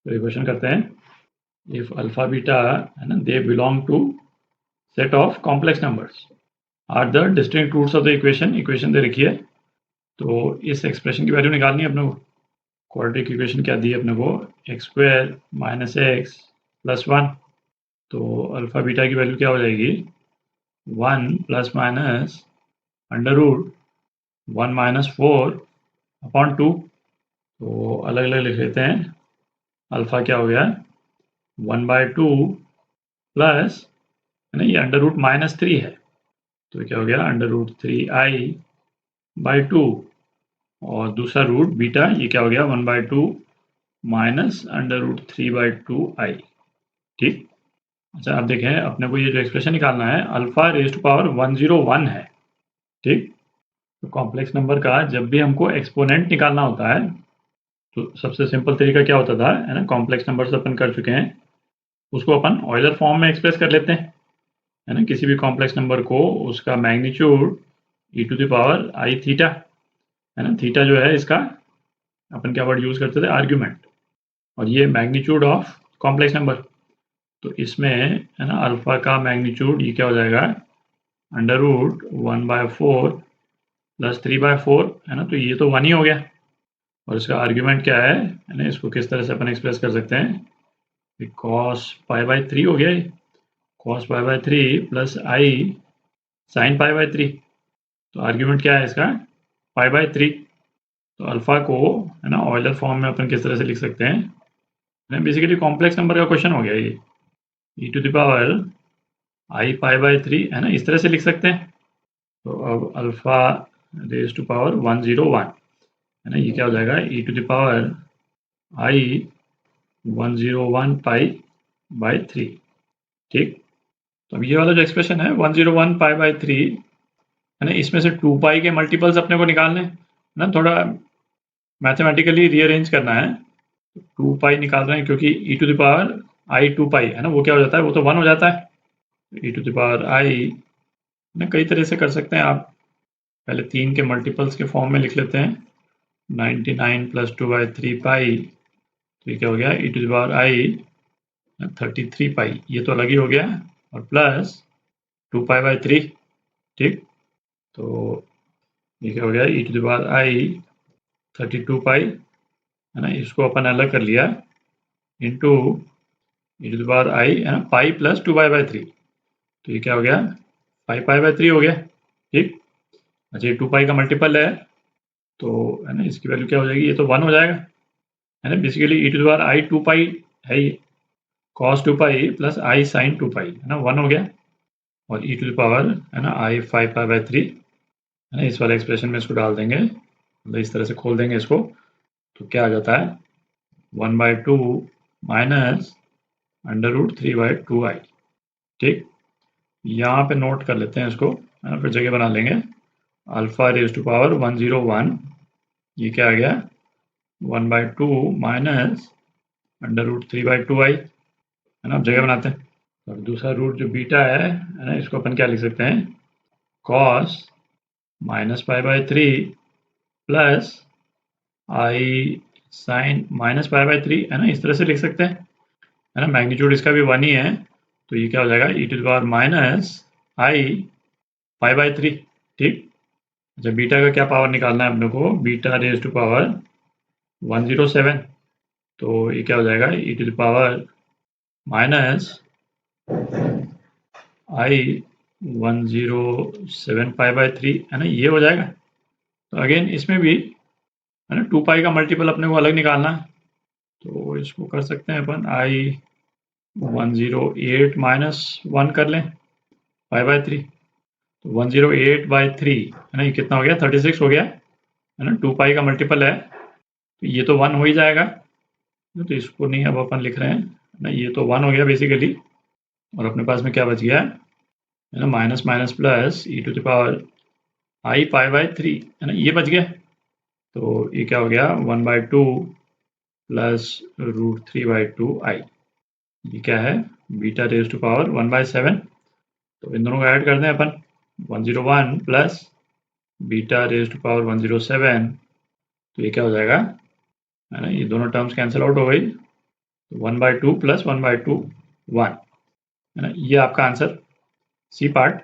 तो इक्वेशन करते हैं, इफ अल्फा बीटा है ना they belong to set of complex numbers are the distinct roots of the equation दे रखी है। तो इस एक्सप्रेशन की वैल्यू निकालनी है अपने को। क्वाड्रेटिक इक्वेशन क्या दी है अपने को, x square minus x plus 1। तो अल्फा बीटा की वैल्यू क्या हो जाएगी, 1 plus minus under root 1 minus 4 upon 2। तो अलग अलग लिख लेते हैं। अल्फा क्या हो गया, 1/2 प्लस है ना, ये अंडर रूट माइनस 3 है, तो क्या हो गया अंडर रूट 3i/2। और दूसरा रूट बीटा, ये क्या हो गया 1/2 माइनस अंडर रूट 3/2i। ठीक। अच्छा, अब देखें अपने को ये जो एक्सप्रेशन निकालना है, अल्फा रेज़ टू पावर 101 है। ठीक। तो कॉम्प्लेक्स नंबर का जब भी हमको एक्सपोनेंट निकालना होता है तो सबसे सिंपल तरीका क्या होता था, है ना, कॉम्प्लेक्स नंबर्स अपन कर चुके हैं, उसको अपन ऑयलर फॉर्म में एक्सप्रेस कर लेते हैं, है ना। किसी भी कॉम्प्लेक्स नंबर को उसका मैग्नीट्यूड e⁻i थीटा, है ना, थीटा जो है इसका अपन क्या वर्ड यूज करते थे, आर्ग्यूमेंट, और ये मैग्नीट्यूड ऑफ कॉम्प्लेक्स नंबर। तो इसमें है ना अल्फा का मैग्नीट्यूड ये क्या हो जाएगा, अंडर रूट 1/4 प्लस 3/4, है ना। तो ये तो 1 ही हो गया, और इसका आर्ग्यूमेंट क्या है ना, इसको किस तरह से अपन एक्सप्रेस कर सकते हैं, कॉस π/3 हो गया, कॉस π/3 प्लस आई साइन π/3। तो आर्ग्यूमेंट क्या है इसका, π/3। तो अल्फा को है ना ऑयलर फॉर्म में अपन किस तरह से लिख सकते हैं, बेसिकली कॉम्प्लेक्स नंबर का क्वेश्चन हो गया ये, e⁻i π/3, है ना, इस तरह से लिख सकते हैं। तो अब अल्फा रेज टू पावर 101, है ना, ये क्या हो जाएगा e⁻i 101 π/3। ठीक। तो अब ये वाला जो एक्सप्रेशन है 101 π/3, है ना, इसमें से 2 पाई के मल्टीपल्स अपने को निकालने हैं ना, थोड़ा मैथमेटिकली रीअरेंज करना है। 2 पाई निकाल रहे हैं क्योंकि e⁻i 2 पाई, है ना, वो क्या हो जाता है, वो तो 1 हो जाता है। e⁻i ना कई तरह से कर सकते हैं आप, पहले 3 के मल्टीपल्स के फॉर्म में लिख लेते हैं, 99 प्लस 2/3 पाई, तो ये क्या हो गया e⁻i 33 पाई, ये तो अलग ही हो गया, और प्लस 2 पाई/3। ठीक। तो ये क्या हो गया e⁻i 32 पाई, है ना, इसको अपन अलग कर लिया, इंटू e⁻i है ना पाई प्लस 2 पाई/3, तो ये क्या हो गया 5 पाई/3 हो गया। ठीक। अच्छा, ये 2 पाई का मल्टीपल है, तो है ना इसकी वैल्यू क्या हो जाएगी, ये तो 1 हो जाएगा, है ना। बेसिकली e⁻i 2 पाई है ये, cos 2 pi plus i sin 2 पाई, है ना, 1 हो गया, और e⁻ है ना i 5 पाई/3, है ना, इस वाले एक्सप्रेशन में इसको डाल देंगे, मतलब इस तरह से खोल देंगे इसको, तो क्या आ जाता है 1/2 माइनस अंडर रूट 3/2i। ठीक। यहाँ पे नोट कर लेते हैं इसको, है ना, फिर जगह बना लेंगे। अल्फा रेज टू पावर 101, ये क्या आ गया 1/2 माइनस अंडर रूट 3/2i, है ना। अब जगह बनाते हैं, और दूसरा रूट जो बीटा है ना, इसको अपन क्या लिख सकते हैं, कॉस माइनस π/3 प्लस आई साइन माइनस π/3, है ना, इस तरह से लिख सकते हैं, है ना। मैग्नीट्यूड इसका भी 1 ही है, तो ये क्या हो जाएगा e⁻i π/3। ठीक। अच्छा, बीटा का क्या पावर निकालना है अपने को, बीटा रेज टू पावर 107, तो ये क्या हो जाएगा e⁻i 107 π/3, है ना, ये हो जाएगा। तो अगेन इसमें भी है ना 2 पाई का मल्टीपल अपने को अलग निकालना है, तो इसको कर सकते हैं अपन i 108 माइनस 1 कर लें π/3, तो 108/3, है ना, ये कितना हो गया 36 हो गया, है ना। 2 पाई का मल्टीपल है, तो ये तो 1 हो ही जाएगा, तो इसको नहीं अब अपन लिख रहे हैं ना, ये तो 1 हो गया बेसिकली, और अपने पास में क्या बच गया है ना, माइनस माइनस प्लस e⁻i π/3, है ना, ये बच गया। तो ये क्या हो गया 1/2 प्लस रूट 3/2i, ये क्या है बीटा रेज टू पावर 1/7। तो इन दोनों को ऐड कर दें अपन, 101 plus beta raise to power 107, तो ये क्या हो जाएगा, है ना, ये दोनों टर्म्स कैंसिल आउट हो गई, तो 1/2 प्लस 1/2 1 है ना, ये आपका आंसर सी पार्ट